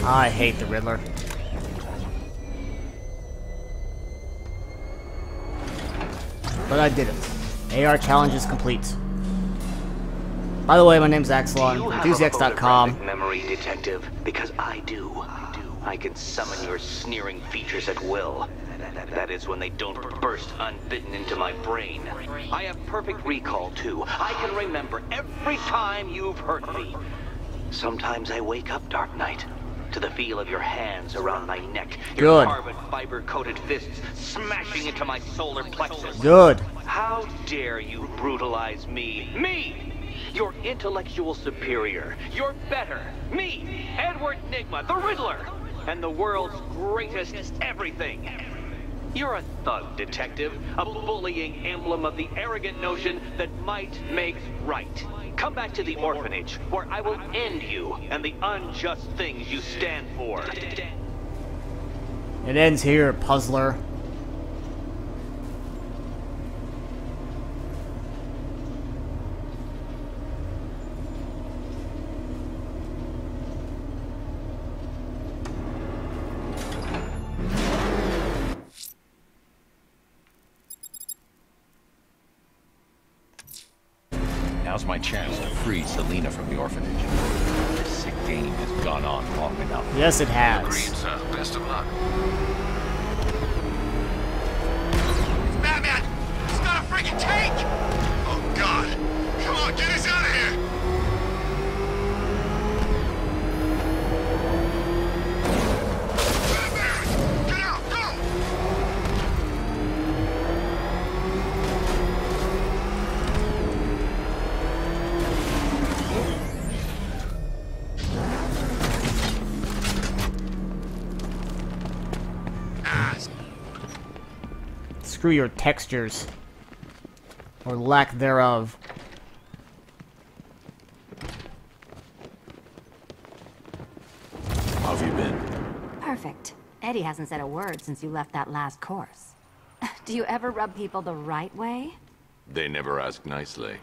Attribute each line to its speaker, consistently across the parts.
Speaker 1: I hate the Riddler. But I did it. AR challenge is complete. By the way, my name's Axelon, enthusiasts.com.
Speaker 2: Memory detective, because I do. I can summon your sneering features at will. That is when they don't burst unbidden into my brain. I have perfect recall, too. I can remember every time you've hurt me. Sometimes I wake up, Dark Knight, to the feel of your hands around my neck. Your carbon fiber-coated fists smashing into my solar plexus.
Speaker 1: Good.
Speaker 2: How dare you brutalize me? Me! Your intellectual superior. You're better. Me, Edward Nygma, the Riddler, and the world's greatest everything. You're a thug, detective, a bullying emblem of the arrogant notion that might makes right. Come back to the orphanage, where I will end you and the unjust things you stand for.
Speaker 1: It ends here, puzzler.
Speaker 3: Now's my chance to free Selina from the orphanage. This sick game has gone on long enough.
Speaker 1: Yes, it has.
Speaker 4: Agreed, sir. Best of luck.
Speaker 5: Batman! He's got a freaking tank! Oh, God. Come on, get us out of here! Batman! Get out! Go!
Speaker 1: Screw your textures. Or lack thereof.
Speaker 3: How have you been?
Speaker 6: Perfect. Eddie hasn't said a word since you left that last course. Do you ever rub people the right way?
Speaker 4: They never ask nicely.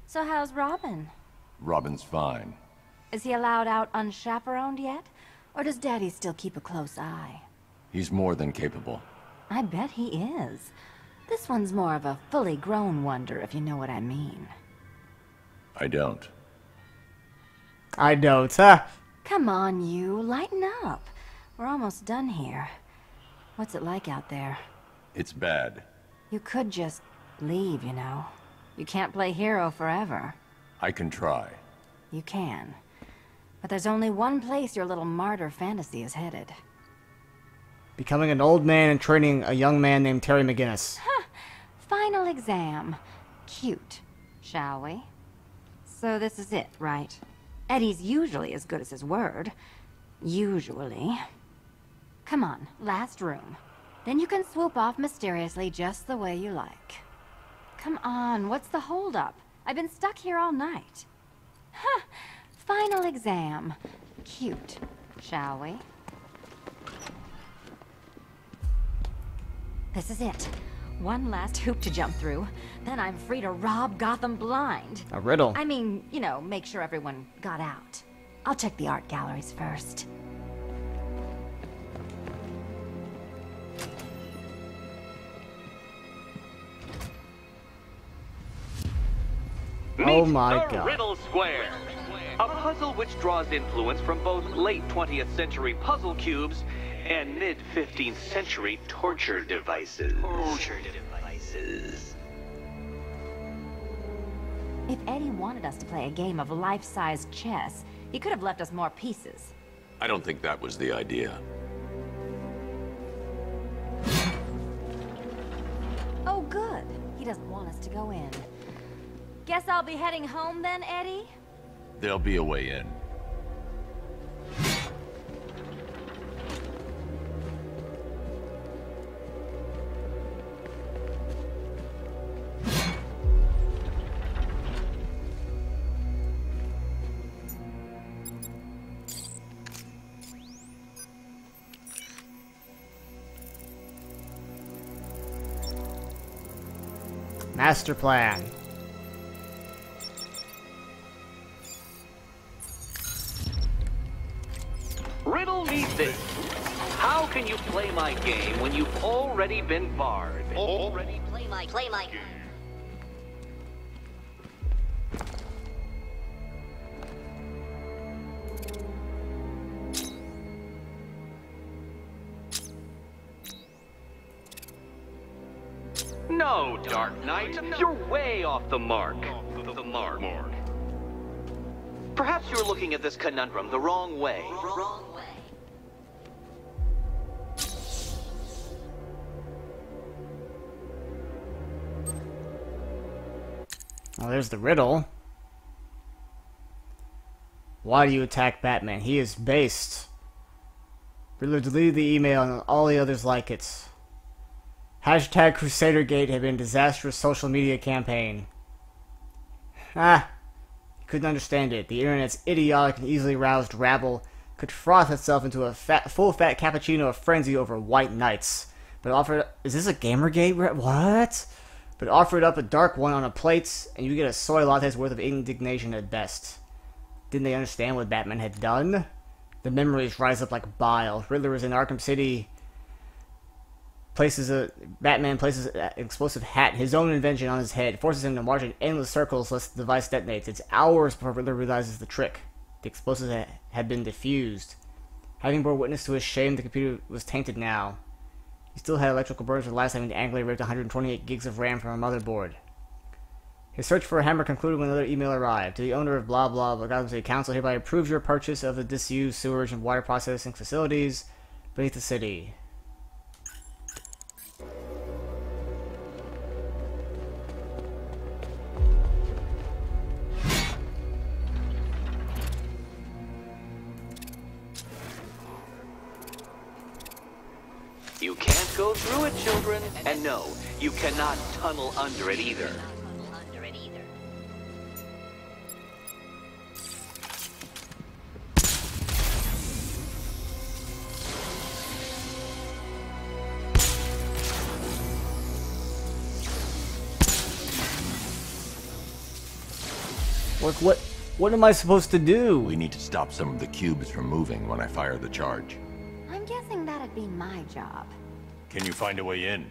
Speaker 6: So how's Robin?
Speaker 3: Robin's fine.
Speaker 6: Is he allowed out unchaperoned yet? Or does Daddy still keep a close eye?
Speaker 3: He's more than capable.
Speaker 6: I bet he is. This one's more of a fully grown wonder, if you know what I mean.
Speaker 3: I don't.
Speaker 1: I don't, huh?
Speaker 6: Come on, you. Lighten up. We're almost done here. What's it like out there?
Speaker 3: It's bad.
Speaker 6: You could just leave, you know. You can't play hero forever.
Speaker 3: I can try.
Speaker 6: You can. But there's only one place your little martyr fantasy is headed.
Speaker 1: Becoming an old man and training a young man named Terry McGinnis.
Speaker 6: Final exam. Cute, shall we? So this is it, right? Eddie's usually as good as his word. Usually. Come on, last room. Then you can swoop off mysteriously just the way you like. Come on, what's the holdup? I've been stuck here all night. Final exam. Cute, shall we? This is it. One last hoop to jump through. Then I'm free to rob Gotham blind.
Speaker 1: A riddle.
Speaker 6: I mean, you know, make sure everyone got out. I'll check the art galleries first.
Speaker 1: Oh my
Speaker 2: the
Speaker 1: God.
Speaker 2: Riddle Square. A puzzle which draws influence from both late 20th century puzzle cubes and mid-15th century torture devices.
Speaker 6: If Eddie wanted us to play a game of life-size chess, he could have left us more pieces.
Speaker 4: I don't think that was the idea.
Speaker 6: Oh, good. He doesn't want us to go in. Guess I'll be heading home then, Eddie?
Speaker 3: There'll be a way in.
Speaker 1: Master plan.
Speaker 2: me this. How can you play my game when you've already been barred? Already
Speaker 7: Play my
Speaker 2: No, Dark Knight, you're way off the mark. The mark. Perhaps you're looking at this conundrum the wrong way.
Speaker 1: Well, there's the riddle. Why do you attack Batman? He is based. Riddler deleted the email and all the others like it. Hashtag Crusadergate had been a disastrous social media campaign. Ah, he couldn't understand it. The internet's idiotic and easily roused rabble could froth itself into a full-fat cappuccino of frenzy over white knights. But offered... Is this a Gamergate? What? But offered up a dark one on a plate, and you get a soy latte's worth of indignation at best. Didn't they understand what Batman had done? The memories rise up like bile. Riddler is in Arkham City. Batman places an explosive hat, his own invention, on his head, forces him to march in endless circles lest the device detonates. It's hours before Riddler realizes the trick. The explosive had been diffused. Having bore witness to his shame, the computer was tainted now. He still had electrical burns from last time he angrily ripped 128 gigs of RAM from a motherboard. His search for a hammer concluded when another email arrived. To the owner of blah blah, Gotham City Council hereby approves your purchase of the disused sewage and water processing facilities beneath the city.
Speaker 2: You can't go through it, children. And no, you cannot tunnel under it either.
Speaker 1: What am I supposed to do?
Speaker 3: We need to stop some of the cubes from moving when I fire the charge.
Speaker 6: I'm guessing that'd be my job.
Speaker 3: Can you find a way in?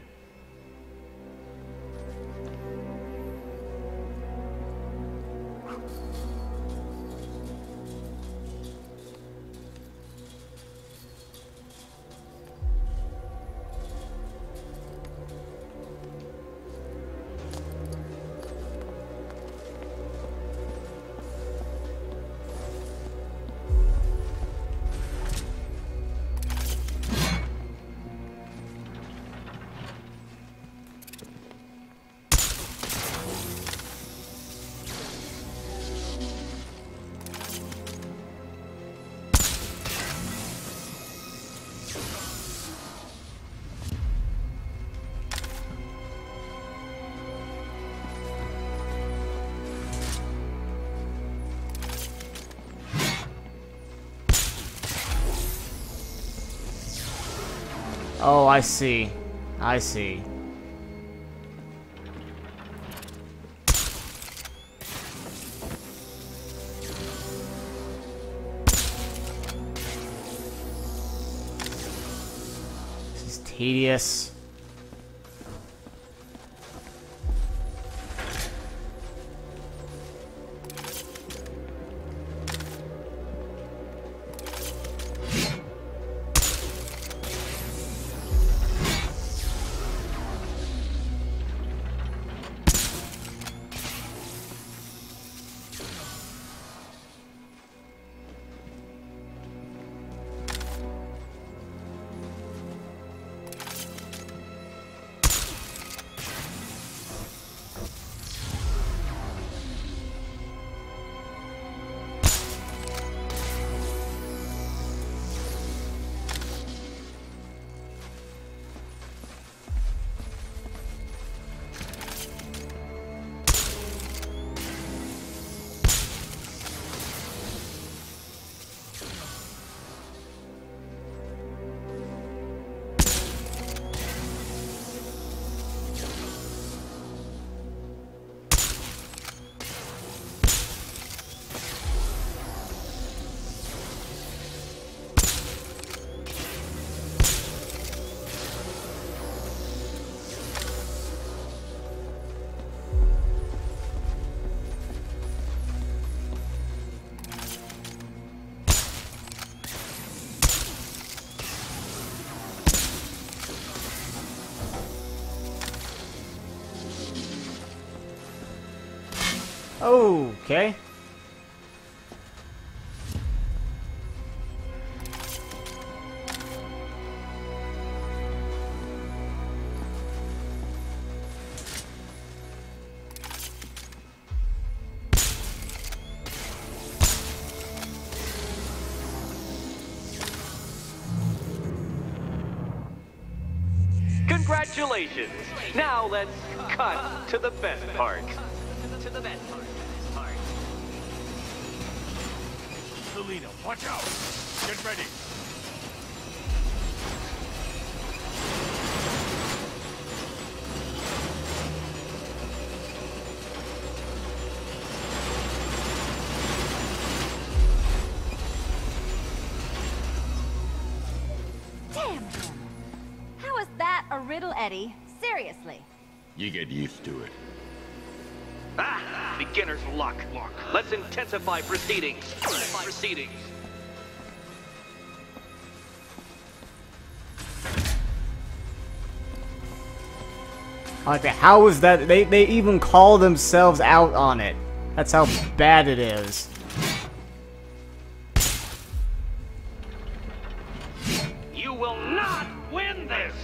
Speaker 1: Oh, I see. I see. This is tedious. Okay.
Speaker 2: Congratulations! Now let's cut to the best part.
Speaker 5: Selina, watch out! Get ready!
Speaker 6: Damn him! How is that a riddle, Eddie? Seriously.
Speaker 4: You get used to it.
Speaker 2: Ah! Beginner's luck. Let's intensify proceedings.
Speaker 1: I like that. How is that? They even call themselves out on it. That's how bad it is.
Speaker 2: You will not win this!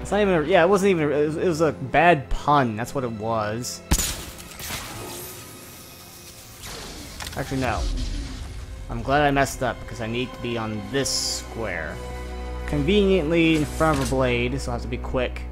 Speaker 1: It's not even. Yeah, it wasn't even. It was a bad pun. That's what it was. Actually, no. I'm glad I messed up because I need to be on this square. Conveniently in front of a blade, so I have to be quick.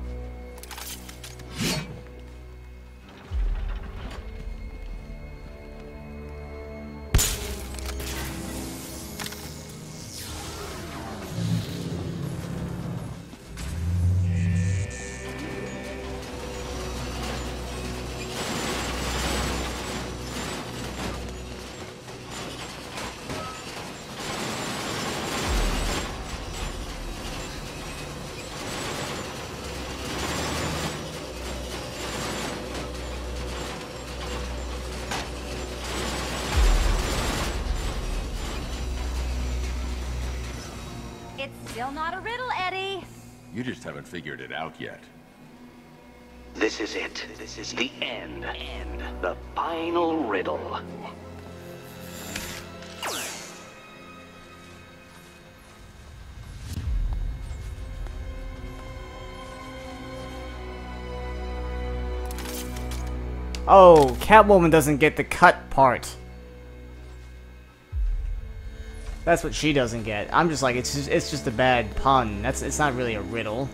Speaker 6: It's still not a riddle, Eddie.
Speaker 4: You just haven't figured it out yet.
Speaker 2: This is it. This is the end. The final riddle.
Speaker 1: Oh, Catwoman doesn't get the cut part. That's what she doesn't get. I'm just like, it's just a bad pun. It's not really a riddle.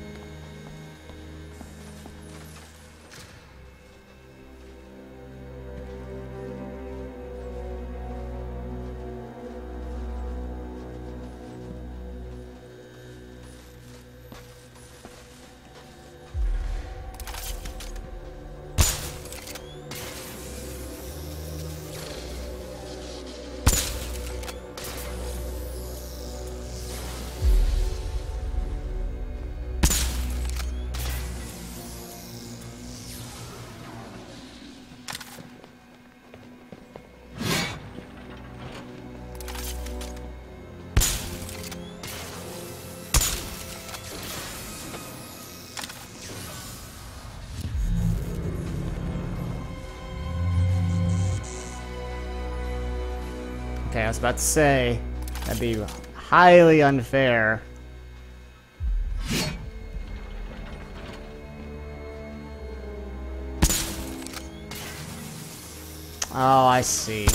Speaker 1: Okay, I was about to say, that'd be highly unfair. Oh, I see.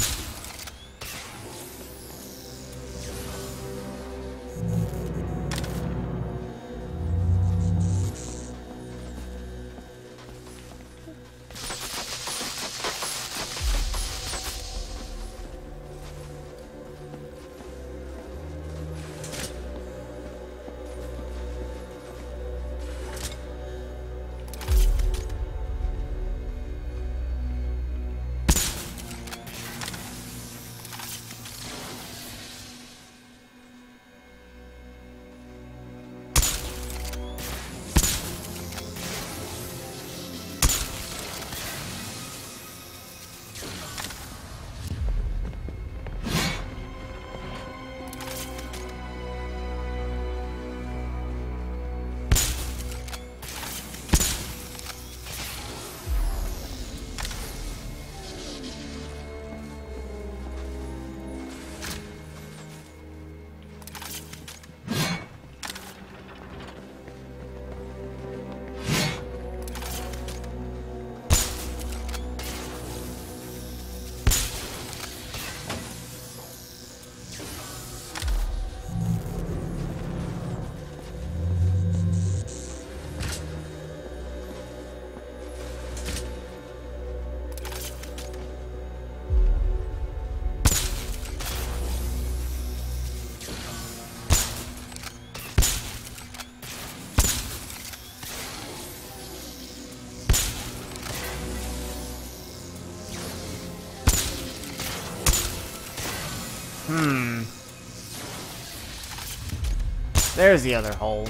Speaker 1: There's the other hole.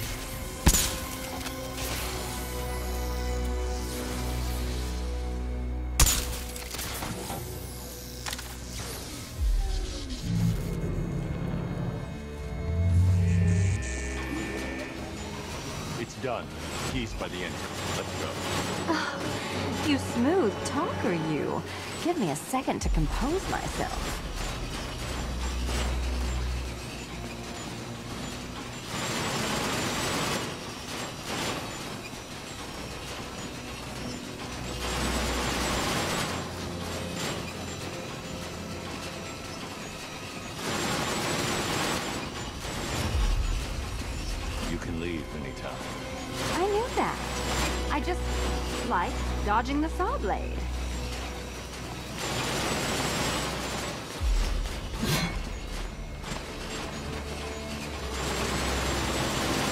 Speaker 3: It's done. Keys by the entrance. Let's go.
Speaker 6: You smooth talker, you. Give me a second to compose myself.
Speaker 3: You can leave anytime.
Speaker 6: I knew that. I just like dodging the saw blade.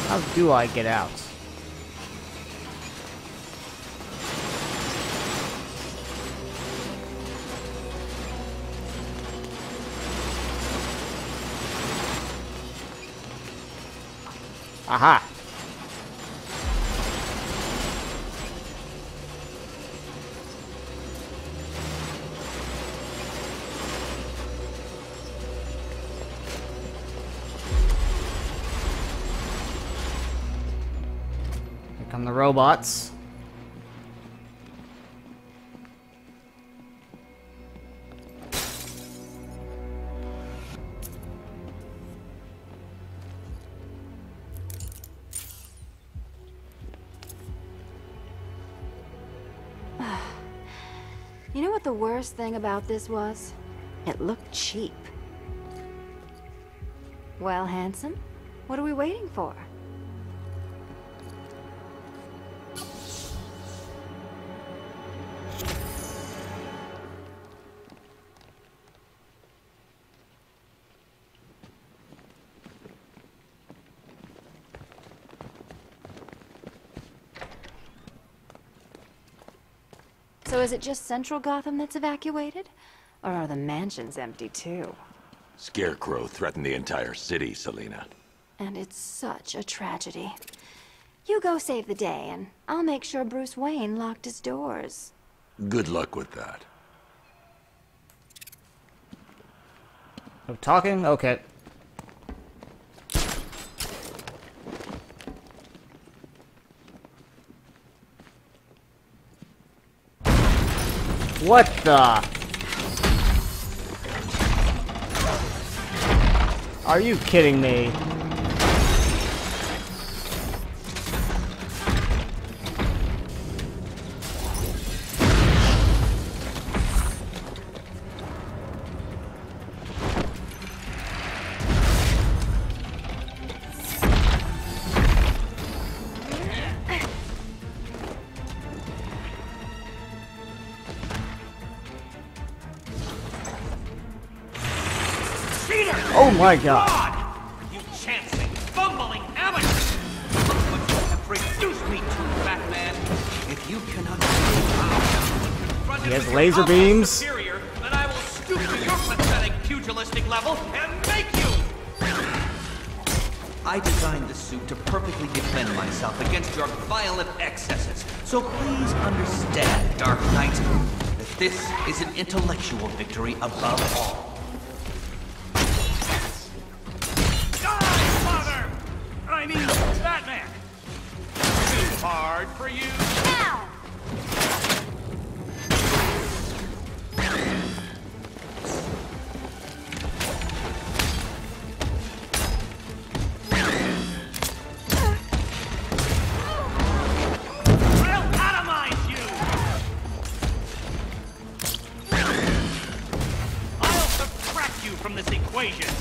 Speaker 1: How do I get out? Aha! Here come the robots.
Speaker 6: You know what the worst thing about this was? It looked cheap. Well, handsome, what are we waiting for? So is it just Central Gotham that's evacuated? Or are the mansions empty too?
Speaker 4: Scarecrow threatened the entire city, Selina.
Speaker 6: And it's such a tragedy. You go save the day, and I'll make sure Bruce Wayne locked his doors.
Speaker 4: Good luck with that.
Speaker 1: No talking? Okay. What the? Are you kidding me? Oh my god!
Speaker 2: You chancing, fumbling amateur! What you have reduced me to, Batman! If you cannot
Speaker 1: He has laser beams.
Speaker 2: Superior, then I will stoop to your pathetic pugilistic level and make you! I designed this suit to perfectly defend myself against your violent excesses. So please understand, Dark Knight, that this is an intellectual victory above all. I mean, Batman! Too hard for you?
Speaker 6: Ow!
Speaker 2: I'll atomize you! I'll subtract you from this equation!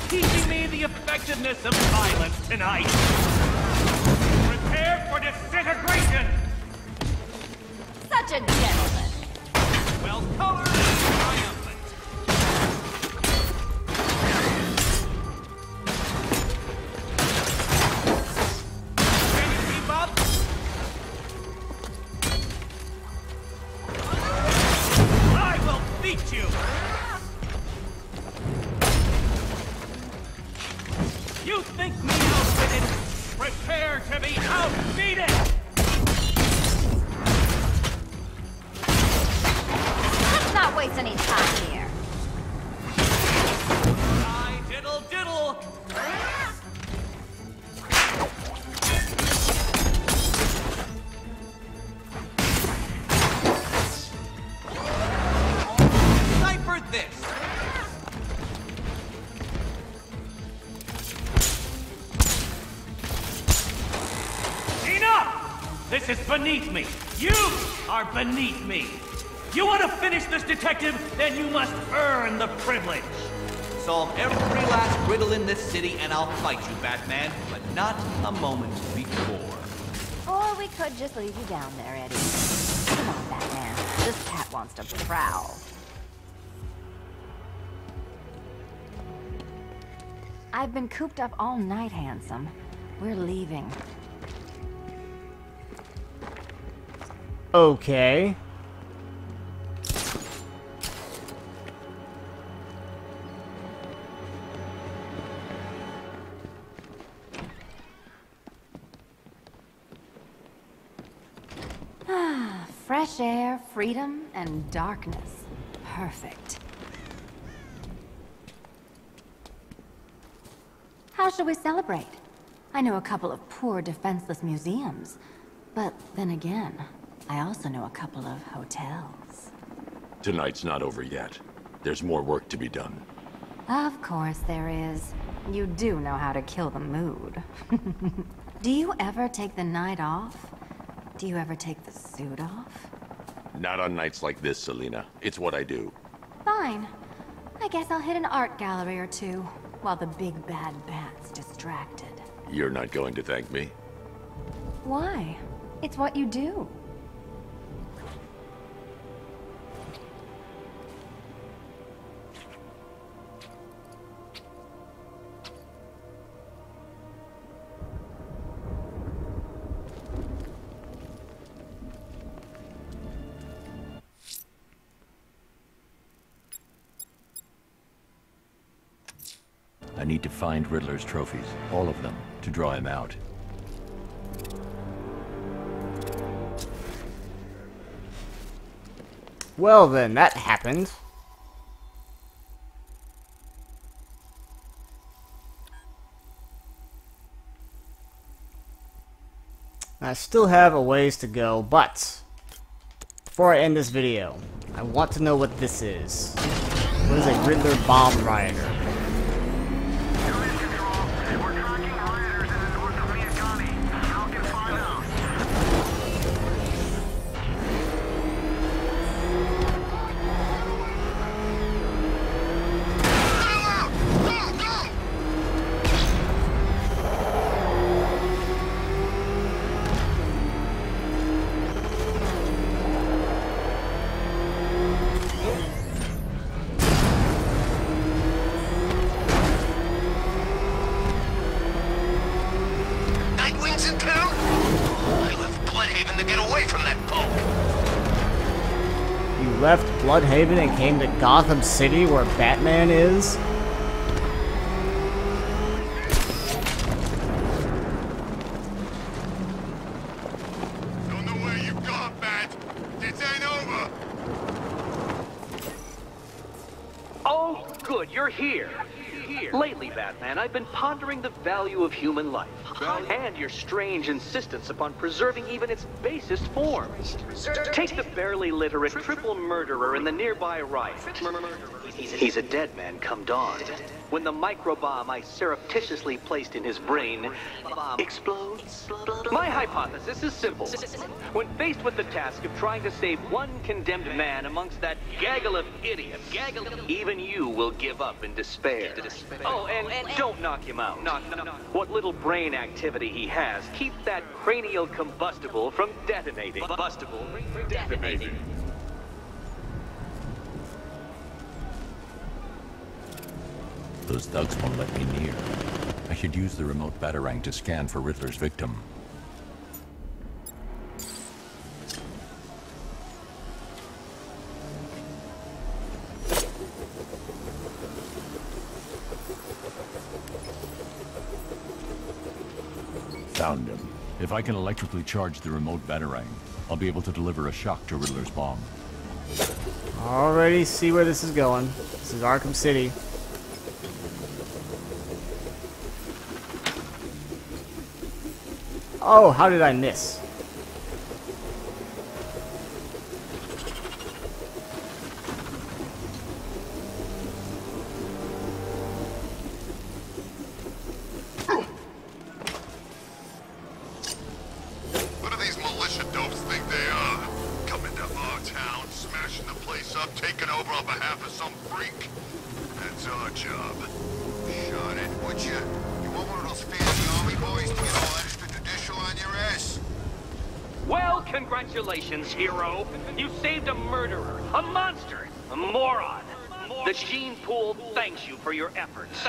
Speaker 2: teaching me the effectiveness of silence tonight. Prepare for disintegration!
Speaker 6: Such a gentleman.
Speaker 2: Well colored and triumphant. Can you keep up? I will beat you! You think me outwitted? Prepare to be outbeaten!
Speaker 6: Let's not waste any time here.
Speaker 2: I diddle diddle! Cipher this! Enough! This is beneath me! You are beneath me! You want to finish this, detective? Then you must earn the privilege!
Speaker 7: Solve every last riddle in this city and I'll fight you, Batman, but not a moment before.
Speaker 6: Or we could just leave you down there, Eddie. Come on, Batman. This cat wants to prowl. I've been cooped up all night, handsome. We're leaving.
Speaker 1: Okay.
Speaker 6: Fresh air, freedom, and darkness. Perfect. How shall we celebrate? I know a couple of poor, defenseless museums. But then again, I also know a couple of hotels.
Speaker 4: Tonight's not over yet. There's more work to be done.
Speaker 6: Of course there is. You do know how to kill the mood. Do you ever take the night off? Do you ever take the suit off?
Speaker 4: Not on nights like this, Selina. It's what I do.
Speaker 6: Fine. I guess I'll hit an art gallery or two, while the big bad bat's distracted.
Speaker 4: You're not going to thank me?
Speaker 6: Why? It's what you do.
Speaker 3: I need to find Riddler's trophies, all of them, to draw him out.
Speaker 1: Well then, that happened. I still have a ways to go, but before I end this video, I want to know what this is. What is a Riddler bomb rioter? Left Bloodhaven and came to Gotham City where Batman is?
Speaker 5: Don't know where you've gone, Bat. This ain't over.
Speaker 2: Oh, good, you're here. Lately, Batman, I've been pondering the value of human life, and your strange insistence upon preserving even its basest forms. Take the barely literate triple murderer in the nearby riot. He's a dead man come dawn. When the microbomb I surreptitiously placed in his brain explodes. My hypothesis is simple. When faced with the task of trying to save one condemned man amongst that gaggle of idiots, even you will give up in despair. Oh, and don't knock him out. What little brain activity he has, keep that cranial combustible from detonating.
Speaker 3: Those thugs won't let me near. I should use the remote batarang to scan for Riddler's victim. Found him. If I can electrically charge the remote batarang, I'll be able to deliver a shock to Riddler's bomb.
Speaker 1: Already see where this is going. This is Arkham City. Oh, how did I miss?
Speaker 5: What do these militia dopes think they are? Coming to our town, smashing the place up, taking over on behalf of some freak? That's our job. Shut it, would you? You want one of those fancy army boys to get all extrajudicial on your ass?
Speaker 2: Well, congratulations, hero. You saved a murderer, a monster, a moron. The gene pool thanks you for your efforts.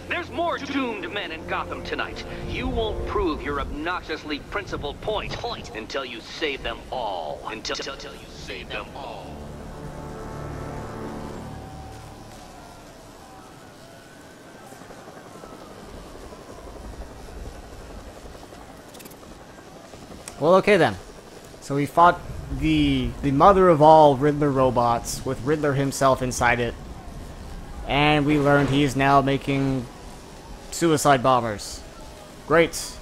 Speaker 2: There's more doomed men in Gotham tonight. You won't prove your obnoxiously principled point until you save them all. Until you save them all.
Speaker 1: Well, okay then. So we fought the mother of all Riddler robots with Riddler himself inside it. And we learned he is now making suicide bombers. Great.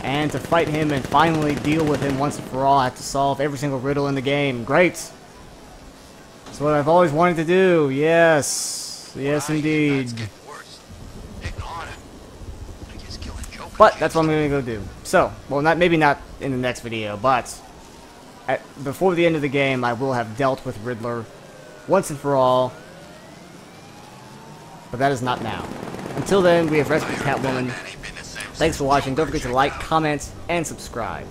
Speaker 1: And to fight him and finally deal with him once and for all, I have to solve every single riddle in the game. Great. That's what I've always wanted to do. Yes. Yes, indeed. But that's what I'm going to go do. So, well, maybe not in the next video, but before the end of the game, I will have dealt with Riddler once and for all. But that is not now. Until then, we have rescued Catwoman. Thanks for watching. Don't forget to like, comment, and subscribe.